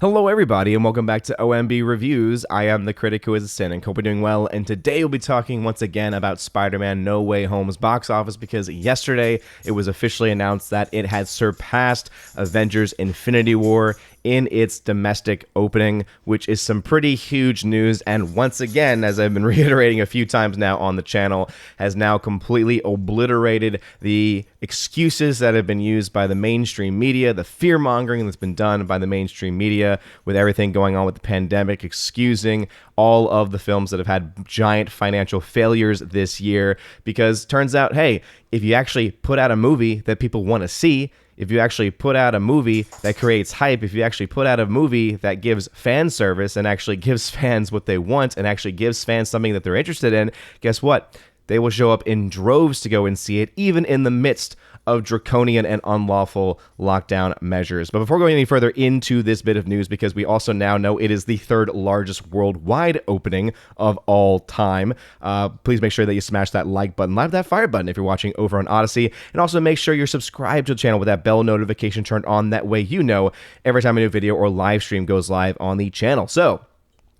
Hello everybody and welcome back to OMB Reviews. I am the critic who is a sin and hope you're doing well, and today we'll be talking once again about Spider-Man No Way Home's box office because yesterday it was officially announced that it had surpassed Avengers Infinity War in its domestic opening, which is some pretty huge news, and once again, as I've been reiterating a few times now on the channel, has now completely obliterated the excuses that have been used by the mainstream media, the fear-mongering that's been done by the mainstream media with everything going on with the pandemic, excusing all of the films that have had giant financial failures this year, because turns out, hey, if you actually put out a movie that people want to see, if you actually put out a movie that creates hype, if you actually put out a movie that gives fan service and actually gives fans what they want and actually gives fans something that they're interested in, guess what? They will show up in droves to go and see it, even in the midst of draconian and unlawful lockdown measures. But before going any further into this bit of news, because we also now know it is the third largest worldwide opening of all time, please make sure that you smash that like button, live that fire button if you're watching over on Odyssey, and also make sure you're subscribed to the channel with that bell notification turned on. That way you know every time a new video or live stream goes live on the channel. So,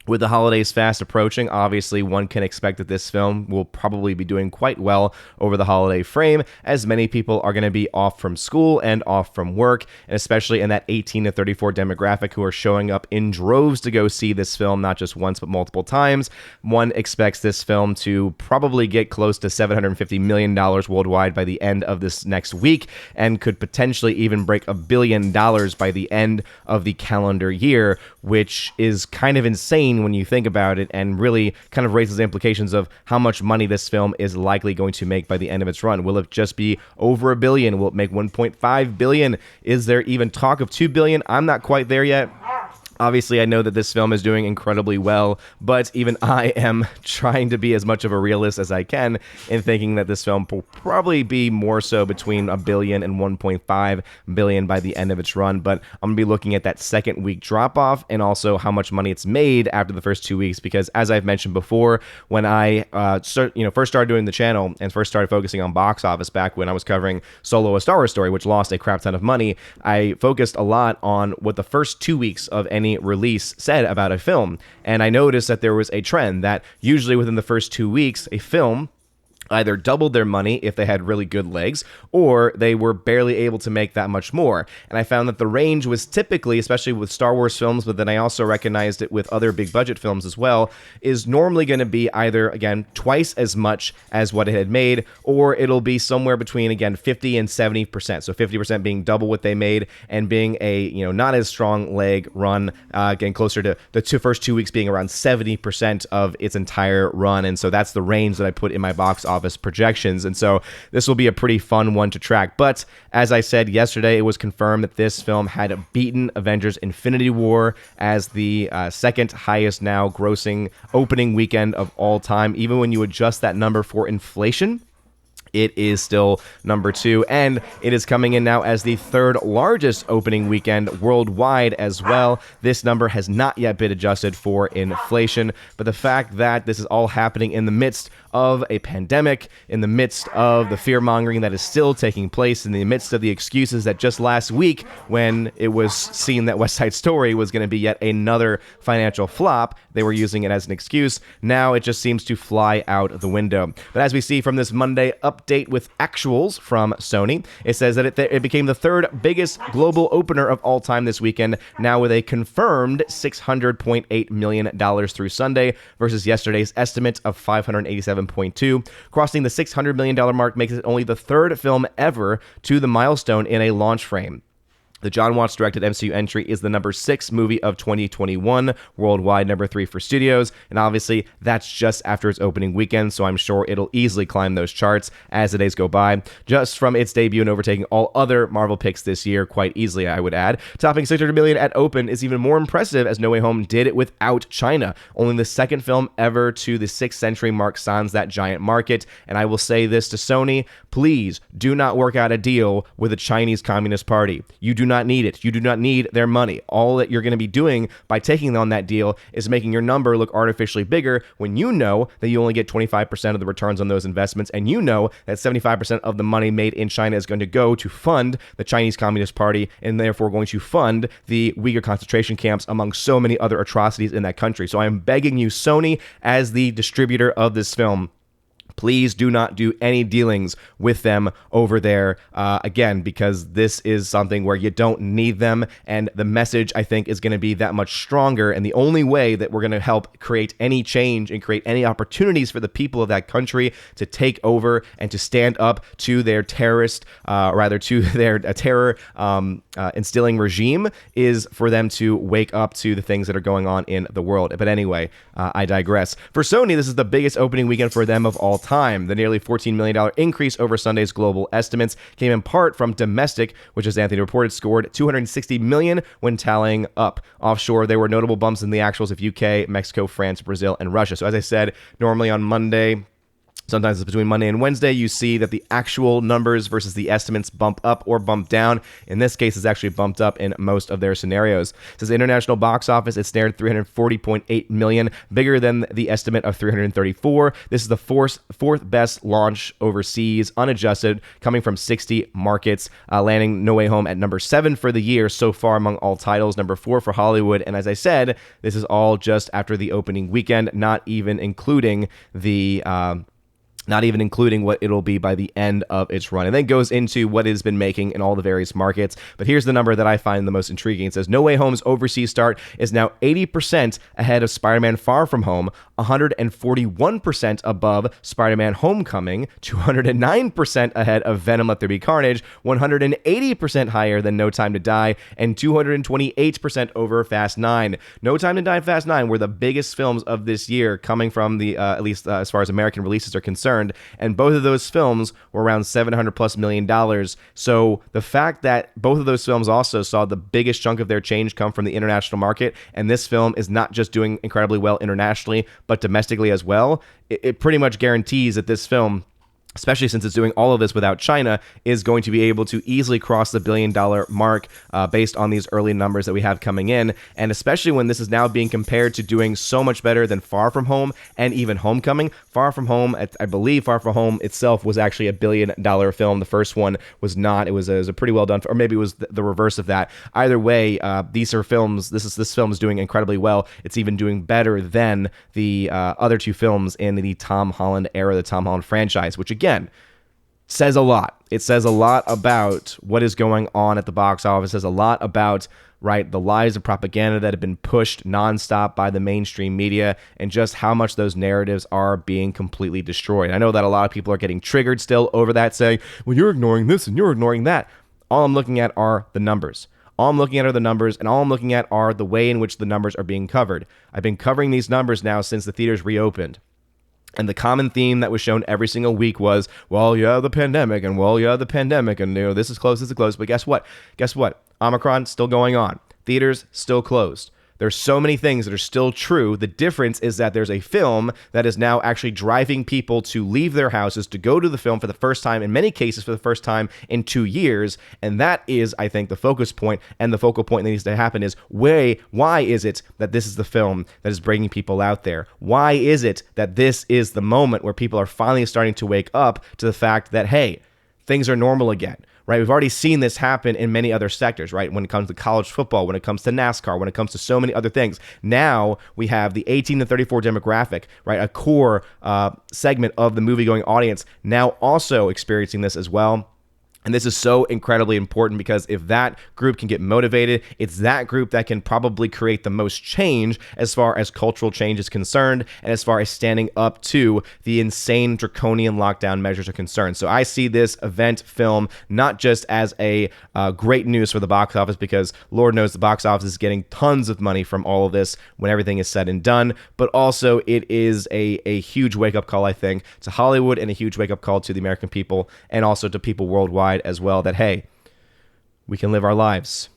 with the holidays fast approaching, obviously one can expect that this film will probably be doing quite well over the holiday frame, as many people are going to be off from school and off from work, and especially in that 18 to 34 demographic who are showing up in droves to go see this film, not just once but multiple times. One expects this film to probably get close to $750 million worldwide by the end of this next week, and could potentially even break $1 billion by the end of the calendar year, which is kind of insane when you think about it, and really kind of raises the implications of how much money this film is likely going to make by the end of its run. Will it just be over $1 billion? Will it make $1.5 billion? Is there even talk of $2 billion? I'm not quite there yet. Obviously, I know that this film is doing incredibly well, but even I am trying to be as much of a realist as I can in thinking that this film will probably be more so between $1 billion and $1.5 billion by the end of its run. But I'm going to be looking at that second week drop-off and also how much money it's made after the first 2 weeks, because as I've mentioned before, when I first started doing the channel and first started focusing on box office back when I was covering Solo: A Star Wars Story, which lost a crap ton of money, I focused a lot on what the first 2 weeks of any release said about a film, and I noticed that there was a trend that usually within the first 2 weeks a film either doubled their money if they had really good legs, or they were barely able to make that much more. And I found that the range was typically, especially with Star Wars films, but then I also recognized it with other big budget films as well, is normally going to be either, again, twice as much as what it had made, or it'll be somewhere between, again, 50 and 70%. So 50% being double what they made, and being a, not as strong leg run, getting closer to the first 2 weeks being around 70% of its entire run. And so that's the range that I put in my box office projections, and so this will be a pretty fun one to track. But as I said yesterday, it was confirmed that this film had beaten Avengers Infinity War as the second highest now grossing opening weekend of all time. Even when you adjust that number for inflation, it is still number 2, and it is coming in now as the third largest opening weekend worldwide as well. This number has not yet been adjusted for inflation, but the fact that this is all happening in the midst of a pandemic, in the midst of the fear-mongering that is still taking place, in the midst of the excuses that just last week, when it was seen that West Side Story was going to be yet another financial flop, they were using it as an excuse. Now it just seems to fly out the window. But as we see from this Monday update with actuals from Sony, it says that it became the third biggest global opener of all time this weekend, now with a confirmed $600.8 million through Sunday versus yesterday's estimate of $587.2. Crossing the $600 million mark makes it only the third film ever to the milestone in a launch frame. The Jon Watts directed MCU entry is the number 6 movie of 2021, worldwide number 3 for studios, and obviously that's just after its opening weekend, so I'm sure it'll easily climb those charts as the days go by, just from its debut and overtaking all other Marvel picks this year quite easily, I would add. Topping $600 million at open is even more impressive, as No Way Home did it without China. Only the second film ever to the 6th century mark sans that giant market, and I will say this to Sony, please do not work out a deal with the Chinese Communist Party. You do not need it. You do not need their money. All that you're going to be doing by taking on that deal is making your number look artificially bigger when you know that you only get 25% of the returns on those investments, and you know that 75% of the money made in China is going to go to fund the Chinese Communist Party and therefore going to fund the Uyghur concentration camps, among so many other atrocities in that country. So I am begging you, Sony, as the distributor of this film, please do not do any dealings with them over there, again, because this is something where you don't need them, and the message, I think, is going to be that much stronger, and the only way that we're going to help create any change and create any opportunities for the people of that country to take over and to stand up to their terrorist, to their terror instilling regime, is for them to wake up to the things that are going on in the world. But anyway, I digress. For Sony, this is the biggest opening weekend for them of all time. The nearly $14 million increase over Sunday's global estimates came in part from domestic, which, as Anthony reported, scored $260 million when tallying up. Offshore, there were notable bumps in the actuals of UK, Mexico, France, Brazil, and Russia. So as I said, normally on Monday, sometimes it's between Monday and Wednesday, you see that the actual numbers versus the estimates bump up or bump down. In this case, it's actually bumped up in most of their scenarios. It says the international box office, it snared $340.8 million, bigger than the estimate of $334. This is the fourth best launch overseas, unadjusted, coming from 60 markets, landing No Way Home at number 7 for the year so far among all titles, number 4 for Hollywood. And as I said, this is all just after the opening weekend, not even including what it'll be by the end of its run. And then goes into what it's been making in all the various markets. But here's the number that I find the most intriguing. It says No Way Home's overseas start is now 80% ahead of Spider-Man Far From Home, 141% above Spider-Man Homecoming, 209% ahead of Venom Let There Be Carnage, 180% higher than No Time to Die, and 228% over Fast 9. No Time to Die and Fast 9 were the biggest films of this year, coming from the, at least as far as American releases are concerned, and both of those films were around $700+ million. So the fact that both of those films also saw the biggest chunk of their change come from the international market, and this film is not just doing incredibly well internationally, but domestically as well, it pretty much guarantees that this film, especially since it's doing all of this without China, is going to be able to easily cross the $1 billion mark based on these early numbers that we have coming in. And especially when this is now being compared to doing so much better than Far From Home and even Homecoming. Far From Home, I believe Far From Home itself was actually a $1 billion film. The first one was not. It was a pretty well done, or maybe it was the reverse of that. Either way, these are films. This film is doing incredibly well. It's even doing better than the other two films in the Tom Holland era, the Tom Holland franchise, which again, says a lot. It says a lot about what is going on at the box office. It says a lot about, the lies of propaganda that have been pushed nonstop by the mainstream media, and just how much those narratives are being completely destroyed. I know that a lot of people are getting triggered still over that, saying, well, you're ignoring this and you're ignoring that. All I'm looking at are the numbers. All I'm looking at are the numbers, and all I'm looking at are the way in which the numbers are being covered. I've been covering these numbers now since the theaters reopened. And the common theme that was shown every single week was, the pandemic, and this is close. But guess what? Omicron still going on. Theaters still closed. There's so many things that are still true. The difference is that there's a film that is now actually driving people to leave their houses to go to the film for the first time, in many cases for the first time in 2 years. And that is, I think, the focus point. And the focal point that needs to happen is, why is it that this is the film that is bringing people out there? Why is it that this is the moment where people are finally starting to wake up to the fact that, hey, things are normal again? Right? We've already seen this happen in many other sectors, right? When it comes to college football, when it comes to NASCAR, when it comes to so many other things. Now we have the 18 to 34 demographic, right? A core segment of the movie-going audience now also experiencing this as well. And this is so incredibly important, because if that group can get motivated, it's that group that can probably create the most change as far as cultural change is concerned, and as far as standing up to the insane draconian lockdown measures are concerned. So I see this event film not just as a great news for the box office, because Lord knows the box office is getting tons of money from all of this when everything is said and done, but also it is a huge wake-up call, I think, to Hollywood, and a huge wake-up call to the American people, and also to people worldwide as well, that, hey, we can live our lives.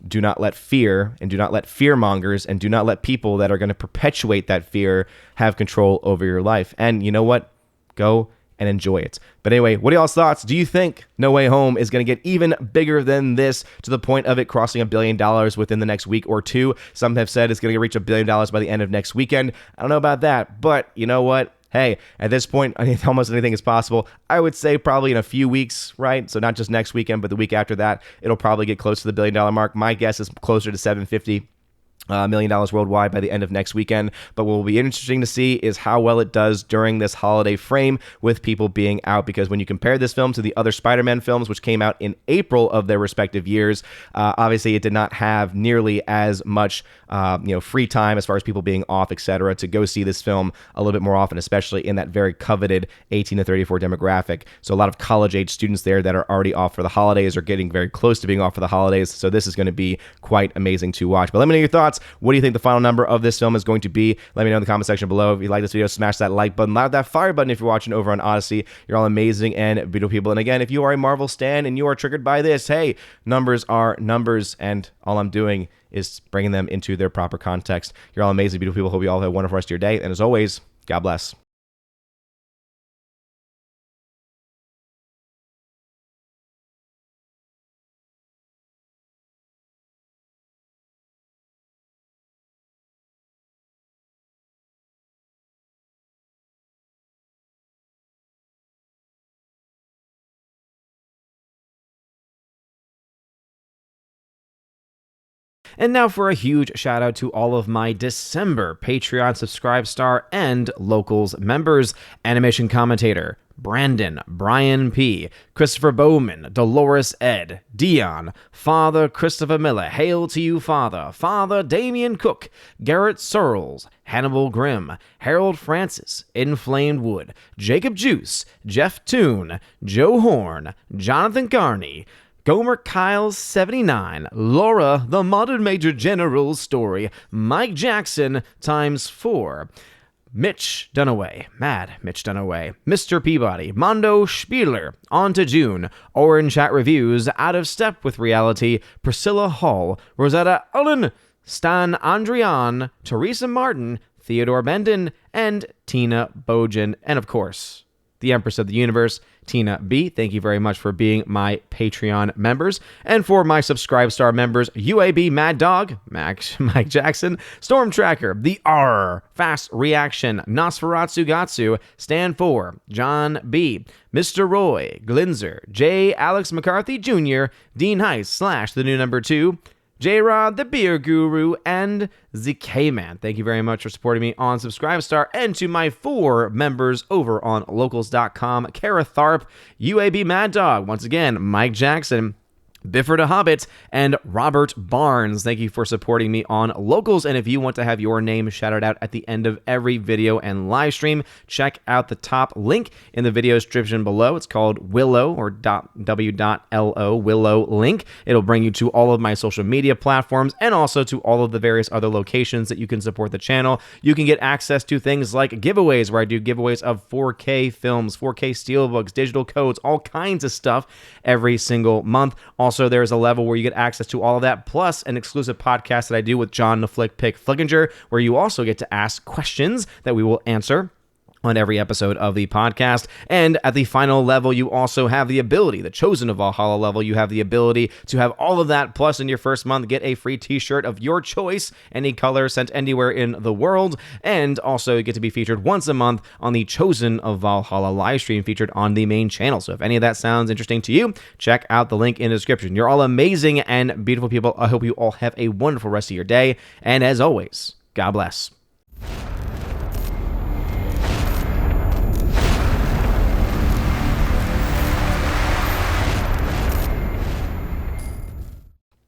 Do not let fear, and do not let fear mongers, and do not let people that are going to perpetuate that fear have control over your life. And you know what? Go and enjoy it. But anyway, what are y'all's thoughts? Do you think No Way Home is going to get even bigger than this, to the point of it crossing $1 billion within the next week or two? Some have said it's going to reach $1 billion by the end of next weekend. I don't know about that, but you know what? Hey, at this point, I mean, almost anything is possible. I would say probably in a few weeks, right? So not just next weekend, but the week after that, it'll probably get close to the $1 billion mark. My guess is closer to $750 million worldwide by the end of next weekend. But what will be interesting to see is how well it does during this holiday frame with people being out, because when you compare this film to the other Spider-Man films, which came out in April of their respective years, obviously it did not have nearly as much free time as far as people being off, etc., to go see this film a little bit more often, especially in that very coveted 18 to 34 demographic. So a lot of college-age students there that are already off for the holidays are getting very close to being off for the holidays. So this is going to be quite amazing to watch. But let me know your thoughts. What do you think the final number of this film is going to be? Let me know in the comment section below. If you like this video, smash that like button, loud that fire button if you're watching over on Odyssey. You're all amazing and beautiful people. And again, if you are a Marvel stan and you are triggered by this, hey, numbers are numbers, and all I'm doing is bringing them into their proper context. You're all amazing, beautiful people. Hope you all have a wonderful rest of your day. And as always, God bless. And now for a huge shout out to all of my December Patreon Subscribe Star and Locals members: Animation Commentator, Brandon, Brian P., Christopher Bowman, Dolores Ed, Dion, Father Christopher Miller, Hail to You Father, Father Damian Cook, Garrett Searles, Hannibal Grimm, Harold Francis, Inflamed Wood, Jacob Juice, Jeff Toon, Joe Horn, Jonathan Carney, Gomer Kyles 79, Laura, The Modern Major General's Story, Mike Jackson ×4, Mitch Dunaway, Mad Mitch Dunaway, Mr. Peabody, Mondo Spieler, On to June, Orange Chat Reviews, Out of Step with Reality, Priscilla Hall, Rosetta Allen, Stan Andrian, Teresa Martin, Theodore Bendon, and Tina Bojan, and of course, the Empress of the Universe, Tina B. Thank you very much for being my Patreon members. And for my Subscribe Star members, UAB Mad Dog, Mike Jackson, Storm Tracker, The R, Fast Reaction, Nosferatu Gatsu, Stan 4, John B., Mr. Roy, Glinzer, J. Alex McCarthy Jr., Dean Heiss / the new number 2, J-Rod, the Beer Guru, and ZK-Man. Thank you very much for supporting me on Subscribestar. And to my 4 members over on Locals.com, Kara Tharp, UAB Mad Dog, once again, Mike Jackson, Bifford a Hobbit, and Robert Barnes. Thank you for supporting me on Locals. And if you want to have your name shouted out at the end of every video and live stream, check out the top link in the video description below. It's called Willow, or .w.lo, Willow link. It'll bring you to all of my social media platforms and also to all of the various other locations that you can support the channel. You can get access to things like giveaways, where I do giveaways of 4K films, 4K steelbooks, digital codes, all kinds of stuff every single month. Also, there's a level where you get access to all of that, plus an exclusive podcast that I do with John the Flick Pick Flickinger, where you also get to ask questions that we will answer on every episode of the podcast. And at the final level, you also have the ability, the Chosen of Valhalla level, you have the ability to have all of that, plus in your first month, get a free t-shirt of your choice, any color, sent anywhere in the world. And also you get to be featured once a month on the Chosen of Valhalla live stream featured on the main channel. So if any of that sounds interesting to you, check out the link in the description. You're all amazing and beautiful people. I hope you all have a wonderful rest of your day. And as always, God bless.